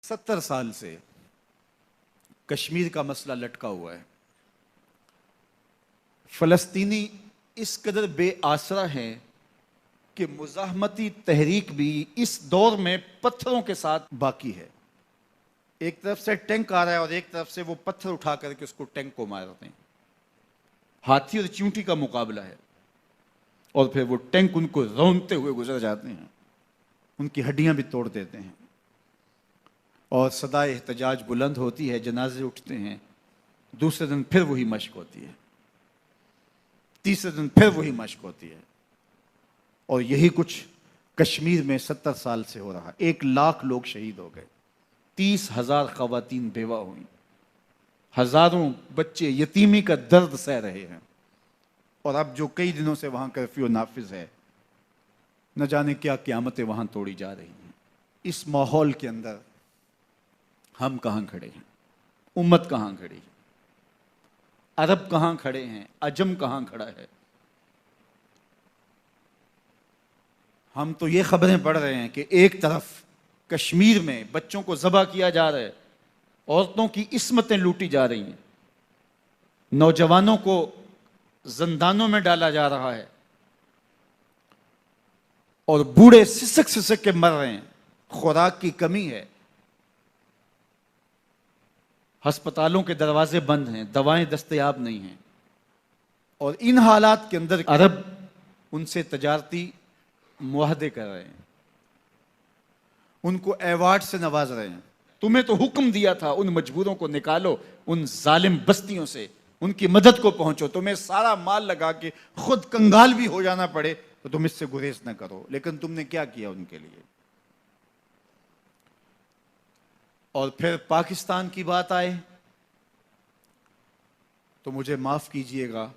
70 سال سے کشمیر کا مسئلہ لٹکا ہوا ہے۔ فلسطینی اس قدر بے آسرا ہیں کہ مزاحمتی تحریک بھی اس دور میں پتھروں کے ساتھ باقی ہے۔ ایک طرف سے ٹینک آ رہا ہے اور ایک طرف سے وہ پتھر اٹھا کر کے اس کو ٹینک کو مارتے ہیں۔ ہاتھی اور چیونٹی کا مقابلہ ہے، اور پھر وہ ٹینک ان کو رونتے ہوئے گزر جاتے ہیں، ان کی ہڈیاں بھی توڑ دیتے ہیں، اور صدائے احتجاج بلند ہوتی ہے، جنازے اٹھتے ہیں۔ دوسرے دن پھر وہی مشق ہوتی ہے، تیسرے دن پھر وہی مشق ہوتی ہے، اور یہی کچھ کشمیر میں 70 سال سے ہو رہا۔ 1 لاکھ لوگ شہید ہو گئے، 30,000 خواتین بیوہ ہوئیں، ہزاروں بچے یتیمی کا درد سہ رہے ہیں، اور اب جو کئی دنوں سے وہاں کرفیو نافذ ہے، نہ جانے کیا قیامتیں وہاں توڑی جا رہی ہیں۔ اس ماحول کے اندر ہم کہاں کھڑے ہیں؟ امت کہاں کھڑی ہے؟ عرب کہاں کھڑے ہیں؟ عجم کہاں کھڑا ہے؟ ہم تو یہ خبریں پڑھ رہے ہیں کہ ایک طرف کشمیر میں بچوں کو ذبح کیا جا رہا ہے، عورتوں کی عصمتیں لوٹی جا رہی ہیں، نوجوانوں کو زندانوں میں ڈالا جا رہا ہے، اور بوڑھے سسک سسک کے مر رہے ہیں، خوراک کی کمی ہے، ہسپتالوں کے دروازے بند ہیں، دوائیں دستیاب نہیں ہیں، اور ان حالات کے اندر عرب ان سے تجارتی معاہدے کر رہے ہیں، ان کو ایوارڈ سے نواز رہے ہیں۔ تمہیں تو حکم دیا تھا ان مجبوروں کو نکالو ان ظالم بستیوں سے، ان کی مدد کو پہنچو، تمہیں سارا مال لگا کے خود کنگال بھی ہو جانا پڑے تو تم اس سے گریز نہ کرو، لیکن تم نے کیا کیا ان کے لیے؟ اور پھر پاکستان کی بات آئے تو مجھے معاف کیجئے گا،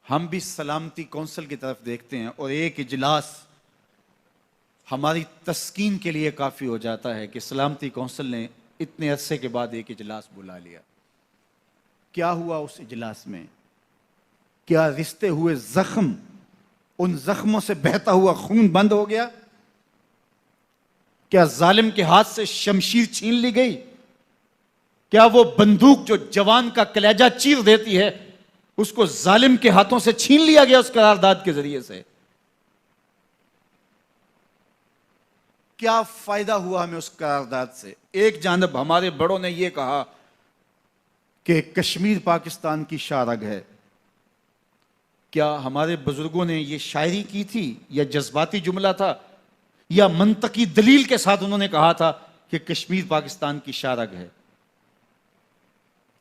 ہم بھی سلامتی کونسل کی طرف دیکھتے ہیں، اور ایک اجلاس ہماری تسکین کے لیے کافی ہو جاتا ہے کہ سلامتی کونسل نے اتنے عرصے کے بعد ایک اجلاس بلا لیا۔ کیا ہوا اس اجلاس میں؟ کیا رشتے ہوئے زخم، ان زخموں سے بہتا ہوا خون بند ہو گیا؟ کیا ظالم کے ہاتھ سے شمشیر چھین لی گئی؟ کیا وہ بندوق جو جوان کا کلیجہ چیر دیتی ہے، اس کو ظالم کے ہاتھوں سے چھین لیا گیا اس قرارداد کے ذریعے سے؟ کیا فائدہ ہوا ہمیں اس قرارداد سے؟ ایک جانب ہمارے بڑوں نے یہ کہا کہ کشمیر پاکستان کی شارگ ہے۔ کیا ہمارے بزرگوں نے یہ شاعری کی تھی، یا جذباتی جملہ تھا، یا منطقی دلیل کے ساتھ انہوں نے کہا تھا کہ کشمیر پاکستان کی شارگ ہے؟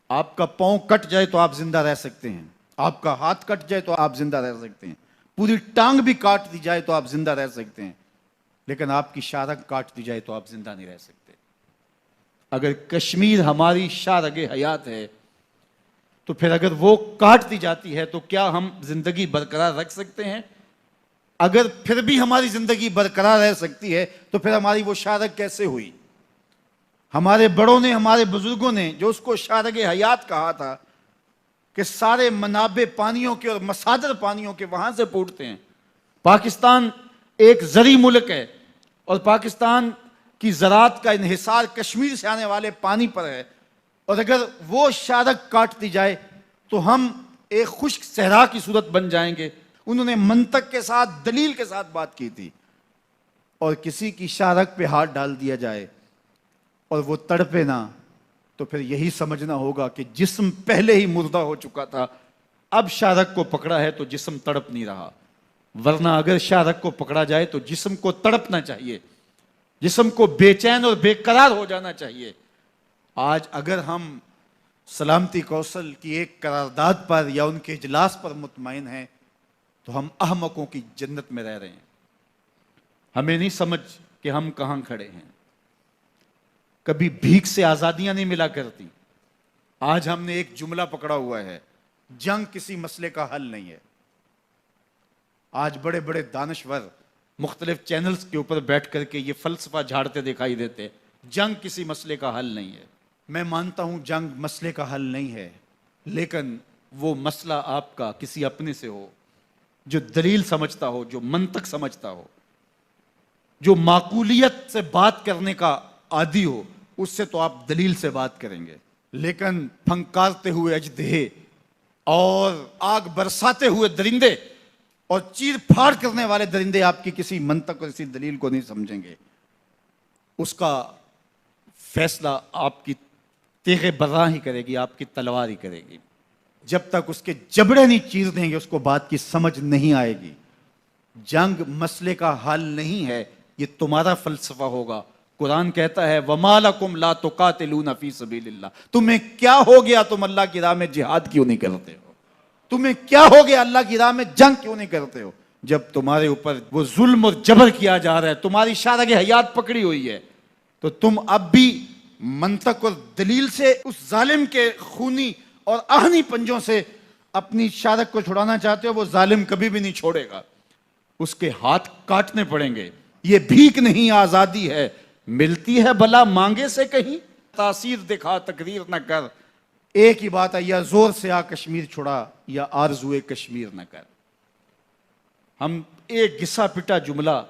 آپ کا پاؤں کٹ جائے تو آپ زندہ رہ سکتے ہیں، آپ کا ہاتھ کٹ جائے تو آپ زندہ رہ سکتے ہیں، پوری ٹانگ بھی کاٹ دی جائے تو آپ زندہ رہ سکتے ہیں، لیکن آپ کی شارگ کاٹ دی جائے تو آپ زندہ نہیں رہ سکتے۔ اگر کشمیر ہماری شارگ حیات ہے تو پھر اگر وہ کاٹ دی جاتی ہے تو کیا ہم زندگی برقرار رکھ سکتے ہیں؟ اگر پھر بھی ہماری زندگی برقرار رہ سکتی ہے تو پھر ہماری وہ شارگ کیسے ہوئی؟ ہمارے بڑوں نے، ہمارے بزرگوں نے جو اس کو شارگ حیات کہا تھا کہ سارے منابع پانیوں کے اور مصادر پانیوں کے وہاں سے پھوٹتے ہیں۔ پاکستان ایک زرعی ملک ہے، اور پاکستان کی زراعت کا انحصار کشمیر سے آنے والے پانی پر ہے، اور اگر وہ شارگ کاٹ دی جائے تو ہم ایک خشک صحرا کی صورت بن جائیں گے۔ انہوں نے منطق کے ساتھ، دلیل کے ساتھ بات کی تھی، اور کسی کی شارگ پہ ہاتھ ڈال دیا جائے اور وہ تڑپے نہ، تو پھر یہی سمجھنا ہوگا کہ جسم پہلے ہی مردہ ہو چکا تھا، اب شارگ کو پکڑا ہے تو جسم تڑپ نہیں رہا، ورنہ اگر شارگ کو پکڑا جائے تو جسم کو تڑپنا چاہیے، جسم کو بے چین اور بے قرار ہو جانا چاہیے۔ آج اگر ہم سلامتی کونسل کی ایک قرارداد پر یا ان کے اجلاس پر مطمئن ہیں تو ہم احمقوں کی جنت میں رہ رہے ہیں۔ ہمیں نہیں سمجھ کہ ہم کہاں کھڑے ہیں۔ کبھی بھیک سے آزادیاں نہیں ملا کرتی، آج ہم نے ایک جملہ پکڑا ہوا ہے، جنگ کسی مسئلے کا حل نہیں ہے۔ آج بڑے بڑے دانشور مختلف چینلز کے اوپر بیٹھ کر کے یہ فلسفہ جھاڑتے دکھائی دیتے، جنگ کسی مسئلے کا حل نہیں ہے۔ میں مانتا ہوں جنگ مسئلے کا حل نہیں ہے، لیکن وہ مسئلہ آپ کا کسی اپنے سے ہو، جو دلیل سمجھتا ہو، جو منطق سمجھتا ہو، جو معقولیت سے بات کرنے کا आदी हो, उससे तो आप दलील से बात करेंगे, लेकिन फंकारते हुए अजदहे और आग बरसाते हुए दरिंदे और चीर फाड़ करने वाले दरिंदे आपकी किसी मंतक और किसी दलील को नहीं समझेंगे। उसका फैसला आपकी तेगे बर्रा ही करेगी, आपकी तलवार ही करेगी। जब तक उसके जबड़े नहीं चीर देंगे, उसको बात की समझ नहीं आएगी। जंग मसले का हल नहीं है, ये तुम्हारा फलसफा होगा। कुरान कहता है वमा लकुम ला तुकातिलूना फी सबीलिल्लाह, तुम्हें क्या हो गया, तुम अल्लाह की राह में जिहाद क्यों नहीं करते हो? तुम्हें क्या हो गया, अल्लाह की राह में जंग क्यों नहीं करते हो? जब तुम्हारे ऊपर वो जुल्म और जबर किया जा रहा है, तुम्हारी शारग हयात पकड़ी हुई है, तो तुम अब भी मंतक और दलील से उस जालिम के खूनी और आहनी पंजों से अपनी शारक को छुड़ाना चाहते हो। वो जालिम कभी भी नहीं छोड़ेगा, उसके हाथ काटने पड़ेंगे। ये भीख नहीं आजादी है, मिलती है भला मांगे से कहीं, तासीर दिखा तकरीर न कर। एक ही बात है, या जोर से आ कश्मीर छुड़ा या आरजुए कश्मीर न कर। हम एक घिसा पिटा जुमला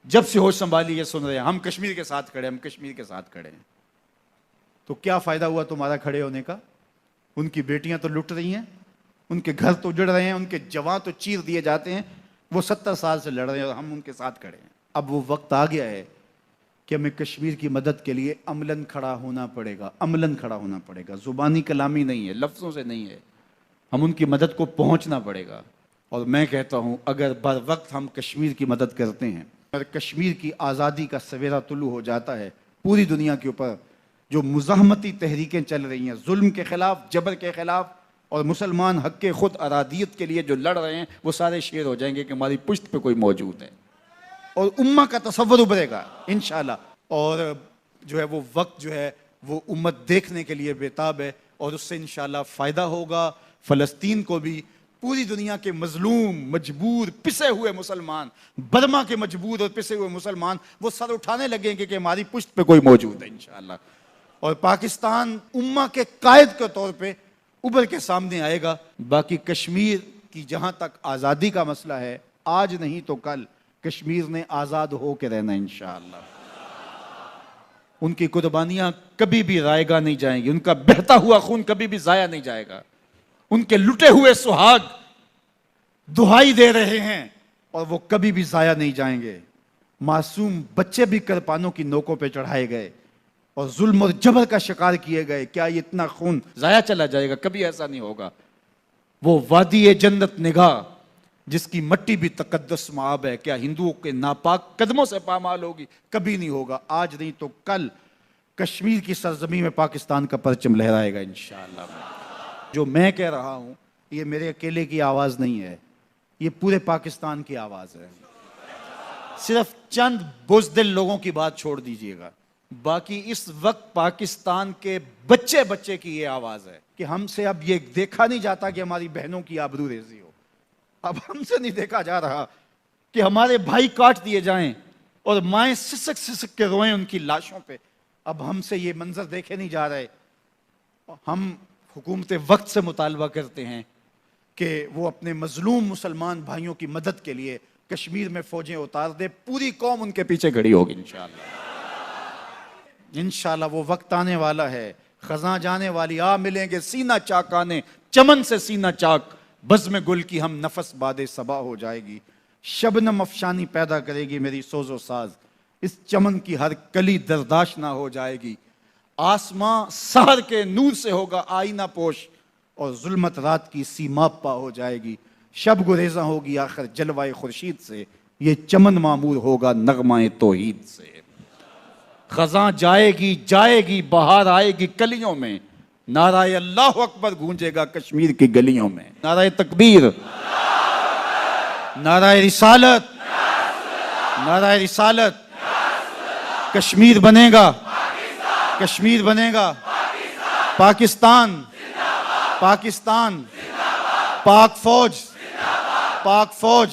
जब से होश संभाली ये सुन रहे हैं, हम कश्मीर के साथ खड़े, हम कश्मीर के साथ खड़े हैं। तो क्या फायदा हुआ तुम्हारा खड़े होने का? उनकी बेटियां तो लुट रही हैं, उनके घर तो उजड़ रहे हैं, उनके जवान तो चीर दिए जाते हैं, वो 70 साल से लड़ रहे हैं और हम उनके साथ खड़े हैं। अब वो वक्त आ गया है कि हमें कश्मीर की मदद के लिए अमलन खड़ा होना पड़ेगा, अमलन खड़ा होना पड़ेगा। जुबानी कलामी नहीं है, लफ्ज़ों से नहीं है, हम उनकी मदद को पहुंचना पड़ेगा। और मैं कहता हूं, अगर बर वक्त हम कश्मीर की मदद करते हैं, अगर कश्मीर की आज़ादी का सवेरा तुलू हो जाता है, पूरी दुनिया के ऊपर जो मुज़ाहमती तहरीकें चल रही हैं जुल्म के खिलाफ, जबर के खिलाफ, और मुसलमान हक के खुद अरादियत के लिए जो लड़ रहे हैं, वो सारे शेर हो जाएंगे कि हमारी पुश्त पे कोई मौजूद है, और उम्मा का तसव्वुर उभरेगा इंशाअल्लाह। और जो है वो वक्त जो है वो उम्मत देखने के लिए बेताब है, और उससे इंशाअल्लाह फ़ायदा होगा फ़लस्तीन को भी। पूरी दुनिया के मजलूम, मजबूर, पिसे हुए मुसलमान, बर्मा के मजबूर और पिसे हुए मुसलमान, वो सर उठाने लगेंगे कि हमारी पुश्त पे कोई मौजूद है इंशाअल्लाह। और पाकिस्तान उम्मा के कायद के तौर पे उभर के सामने आएगा। बाकी कश्मीर की जहां तक आज़ादी का मसला है, आज नहीं तो कल कश्मीर ने आज़ाद हो के रहना इंशाअल्लाह। उनकी कुर्बानियां कभी भी रायगा नहीं जाएंगी, उनका बहता हुआ खून कभी भी जाया नहीं जाएगा। उनके लुटे हुए सुहाग दुहाई दे रहे हैं और वो कभी भी जाया नहीं जाएंगे। मासूम बच्चे भी करपानों की नोकों पे चढ़ाए गए और जुल्म और जबर का शिकार किए गए। क्या ये इतना खून जाया चला जाएगा? कभी ऐसा नहीं होगा। वो वादी ए जन्नत निगाह जिसकी मट्टी भी तकद्दस माब है, क्या हिंदुओं के नापाक कदमों से पामाल होगी? कभी नहीं होगा। आज नहीं तो कल कश्मीर की सरजमी में पाकिस्तान का परचम लहराएगा इंशाअल्लाह। जो मैं कह रहा हूं, ये मेरे अकेले की आवाज नहीं है, ये पूरे पाकिस्तान की आवाज है। सिर्फ चंद बुज़दिल लोगों की बात छोड़ दीजिएगा, बाकी इस वक्त पाकिस्तान के बच्चे बच्चे की ये आवाज है कि हमसे अब ये देखा नहीं जाता कि हमारी बहनों की आबरू रेजी हो। अब हमसे नहीं देखा जा रहा कि हमारे भाई काट दिए जाएं और माएं सिसक सिसक के रोएं उनकी लाशों पे। अब हमसे ये मंजर देखे नहीं जा रहे। हम हुकूमत वक्त से मुतालबा करते हैं कि वो अपने मजलूम मुसलमान भाइयों की मदद के लिए कश्मीर में फौजें उतार दे। पूरी कौम उनके पीछे खड़ी होगी इंशाअल्लाह। इंशाअल्लाह वो वक्त आने वाला है, खजा जाने वाली, आ मिलेंगे सीना चाकाने, चमन से सीना चाक, बज़्म गुल की हम नफस बादे सबा हो जाएगी। शबनम अफशानी पैदा करेगी मेरी सोजो साज, इस चमन की हर कली दरदाश ना हो जाएगी। आसमां सहर के नूर से होगा आईना पोश और जुल्मत रात की सीमा पा हो जाएगी। शब गुरेजा होगी आखिर जलवाए खुर्शीद से, ये चमन मामूर होगा नगमाए तौहीद से। खजा जाएगी जाएगी, बहार आएगी कलियों में, नाराए अल्लाह अकबर गूंजेगा कश्मीर की गलियों में। नाराए तकबीर, नाराए रिसालत, नाराए रिसालत। कश्मीर बनेगा, कश्मीर बनेगा, पाकिस्तान, पाकिस्तान, पाक फौज, पाक फौज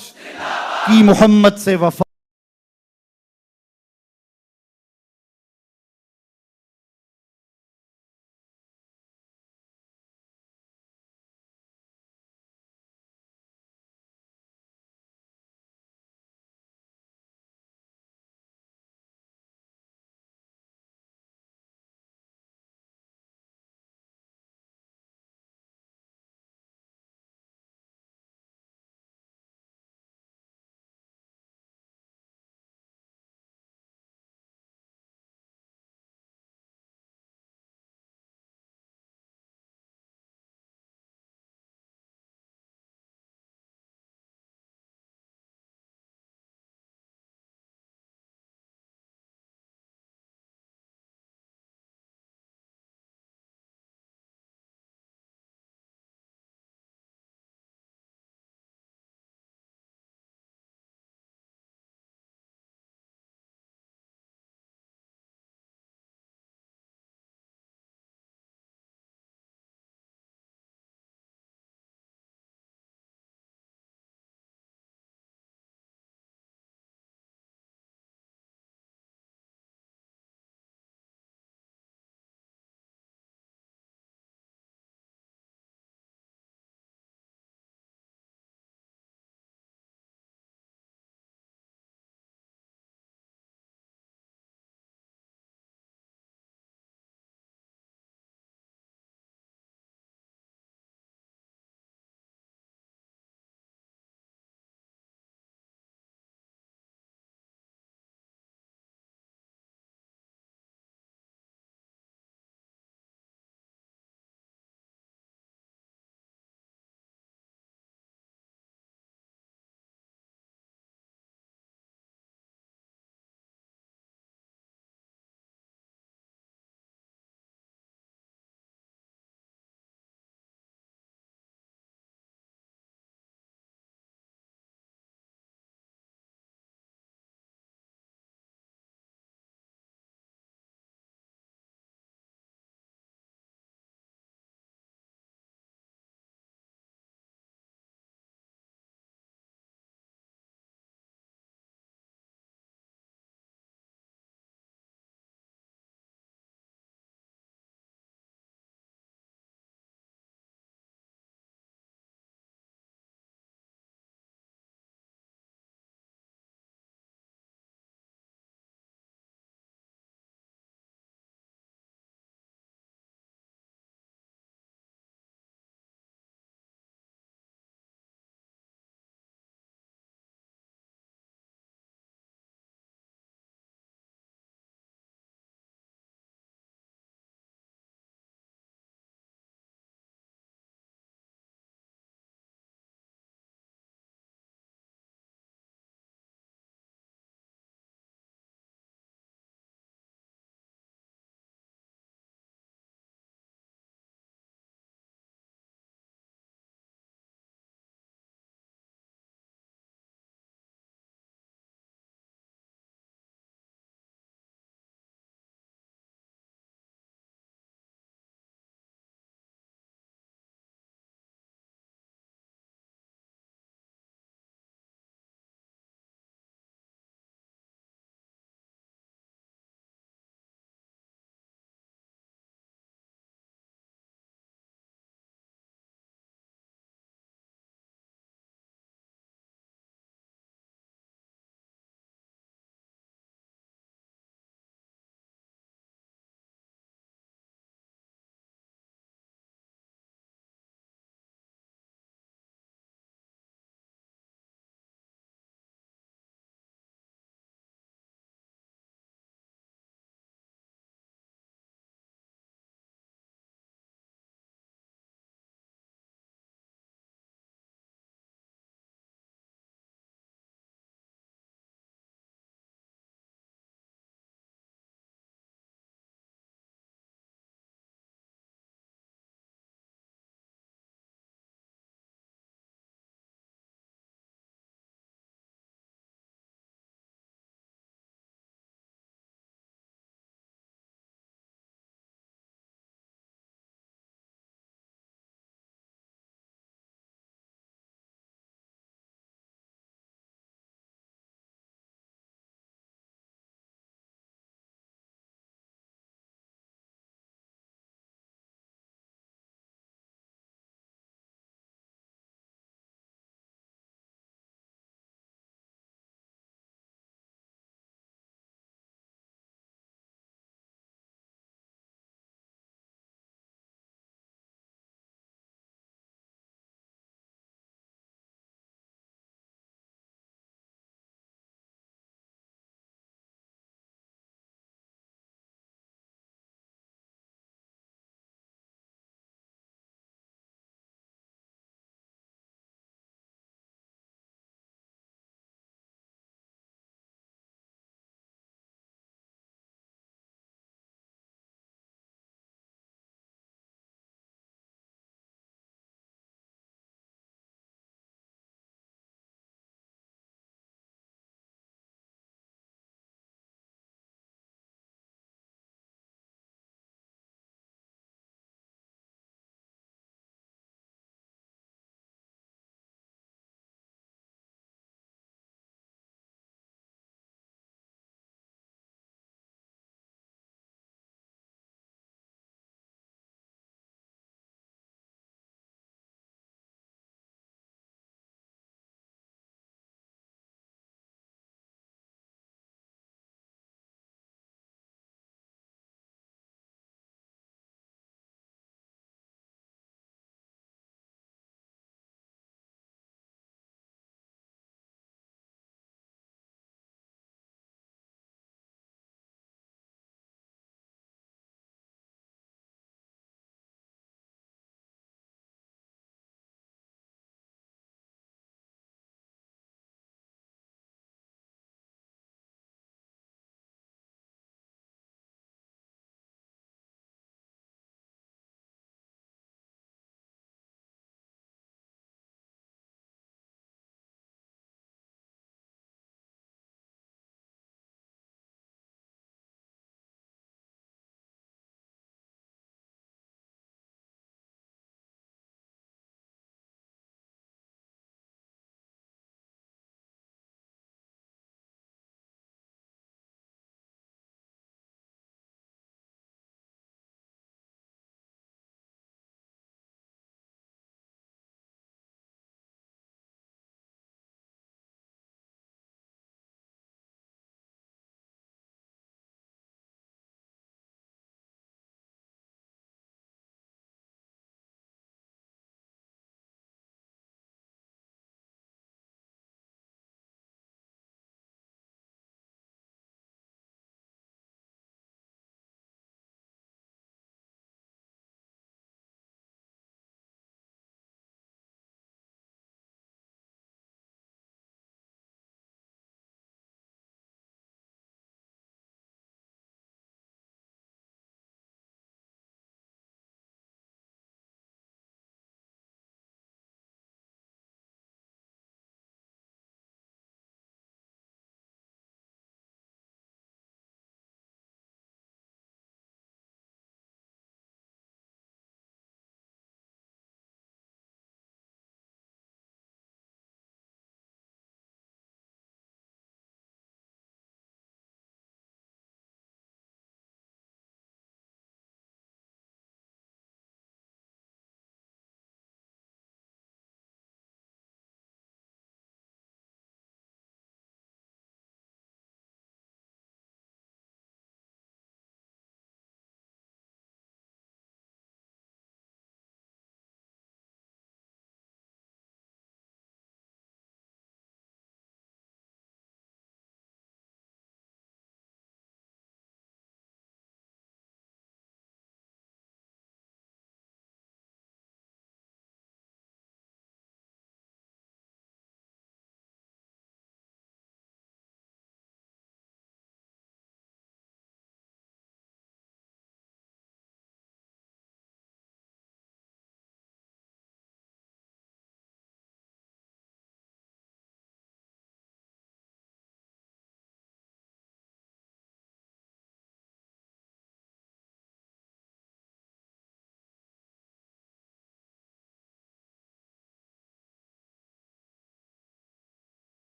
की मोहम्मद से वफा।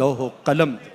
لوح و قلم تھے۔